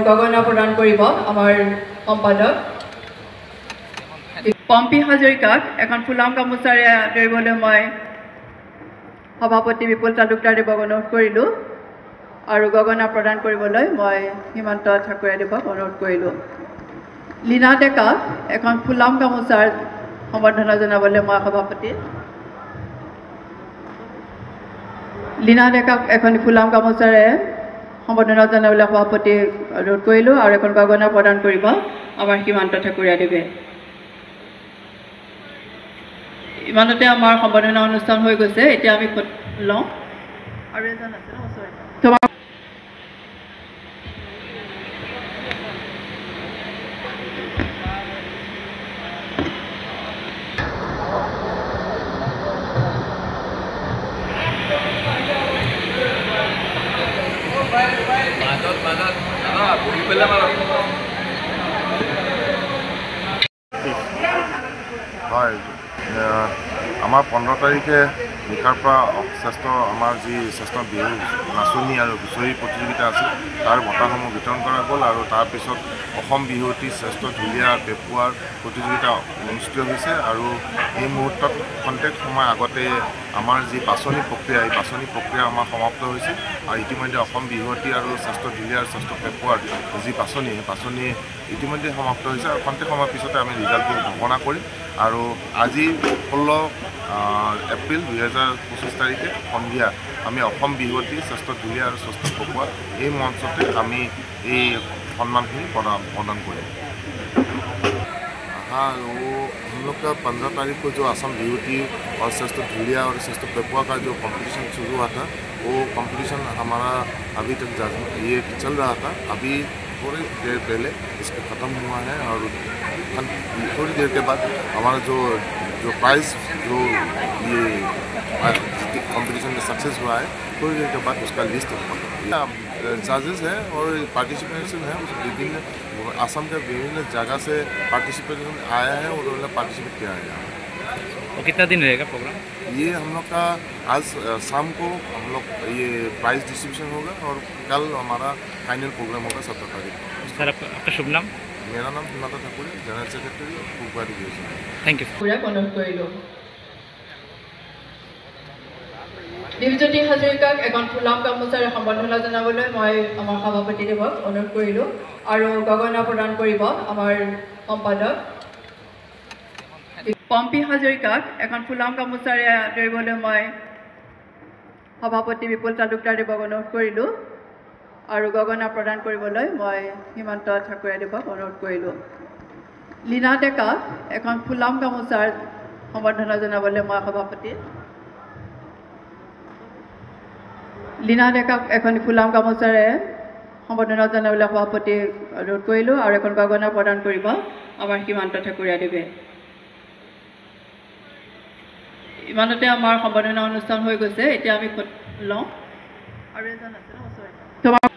গগনা প্ৰদান কৰিব আমাৰ সম্পাদক পম্পী হাজৰিকাক এখন ফুলাম গামোচাৰে আদৰিবলৈ মই সভাপতি বিপুল তালুকদাৰদেৱক অনুৰোধ কৰিলোঁ আৰু গগনা প্ৰদান কৰিবলৈ মই হিমন্ত ঠাকুৰীয়াদেৱক অনুৰোধ কৰিলোঁ। লীনা ডেকাক এখন ফুলাম গামোচাৰ সম্বৰ্ধনা জনাবলৈ মই সভাপতি লীনা ডেকাক এখন ফুলাম গামোচাৰে সম্বৰ্ধনা জনাবলৈ সভাপতি অনুৰোধ কৰিলোঁ আৰু এখন গগনা প্ৰদান কৰিব আমাৰ হিমন্ত ঠাকুৰীয়াদেৱে। ইমানতে আমাৰ সম্বৰ্ধনা অনুষ্ঠান হৈ গৈছে। এতিয়া আমি লওঁ আৰু এজন আছে ন ওচৰতে হয়, আমাৰ 15 তাৰিখে নিশাৰ পৰা শ্ৰেষ্ঠ আমাৰ যি শ্ৰেষ্ঠ বিহু নাচনি আৰু হুঁচৰি প্ৰতিযোগিতা আছিল তাৰ বঁটাসমূহ বিতৰণ কৰা গ'ল আৰু তাৰপিছত অসম বিহুৱতী শ্ৰেষ্ঠ ঢুলীয়া পেপুৱাৰ প্ৰতিযোগিতা অনুষ্ঠিত হৈছে আৰু এই মুহূৰ্তত খন্তেক সময় আগতে আমাৰ যি বাছনি প্ৰক্ৰিয়া এই বাছনি প্ৰক্ৰিয়া আমাৰ সমাপ্ত হৈছে আৰু ইতিমধ্যে অসম বিহুৱতী আৰু শ্ৰেষ্ঠ ঢুলীয়া আৰু শ্ৰেষ্ঠ পেপুৱাৰ যি বাছনি সেই বাছনি ইতিমধ্যে সমাপ্ত হৈছে আৰু খন্তেক সময়ৰ পিছতে আমি ৰিজাল্টটো ঘোষণা কৰিম আৰু আজি 16 এপ্ৰিল 2025 তাৰিখে সন্ধিয়া আমি অসম বিহুৱতী শ্ৰেষ্ঠ ঢুলীয়া আৰু শ্ৰেষ্ঠ পেপুৱা এই মঞ্চতে আমি এই सम्मान प्रदान करें। हाँ, वो हम लोग का 15 तारीख को जो असम बिहुटी और श्रेष्ठ ढुलिया और श्रेष्ठ पेपुआ का जो कंपटीशन शुरू हुआ था वो कंपटीशन हमारा अभी तक ये चल रहा था। अभी थोड़ी देर पहले इसका ख़त्म हुआ है और थोड़ी देर के बाद हमारा जो प्राइज़ जो ये कंपटीशन में सक्सेस हुआ है थोड़ी देर के बाद उसका लिस्ट जजेस है और पार्टिसिपेशन है। विभिन्न असम के विभिन्न जगह से पार्टिसिपेशन आया है और उन्होंने पार्टिसिपेट किया है। और कितना दिन रहेगा प्रोग्राम? ये हम लोग का आज शाम को हम लोग ये प्राइज डिस्ट्रीब्यूशन होगा और कल हमारा फाइनल प्रोग्राम होगा 17 तारीख। सर आपका शुभ नाम? मेरा नाम Himanta Thakur, general secretary Phulbari division. Thank you. Dipjyoti হাজৰিকাক এখন ফুলাম গামোচাৰে সম্বৰ্ধনা জনাবলৈ মই আমাৰ সভাপতিদেৱক অনুৰোধ কৰিলোঁ আৰু গগনা প্ৰদান কৰিব আমাৰ সম্পাদক পম্পী হাজৰিকাক এখন ফুলাম গামোচাৰে আদৰিবলৈ মই সভাপতি বিপুল তালুকদাৰদেৱক অনুৰোধ কৰিলোঁ আৰু গগনা প্ৰদান কৰিবলৈ মই হিমন্ত ঠাকুৰীয়াদেৱক অনুৰোধ কৰিলোঁ। লীনা ডেকাক এখন ফুলাম গামোচাৰ সম্বৰ্ধনা জনাবলৈ মই সভাপতি লীনা ডেকাক এখন ফুলাম গামোচাৰে সম্বৰ্ধনা জনাবলৈ সভাপতি অনুৰোধ কৰিলোঁ আৰু এখন গগনা প্ৰদান কৰিব আমাৰ হিমন্ত ঠাকুৰীয়াদেৱে। ইমানতে আমাৰ সম্বৰ্ধনা অনুষ্ঠান হৈ গৈছে। এতিয়া আমি লওঁ আৰু এজন আছে ন ওচৰতে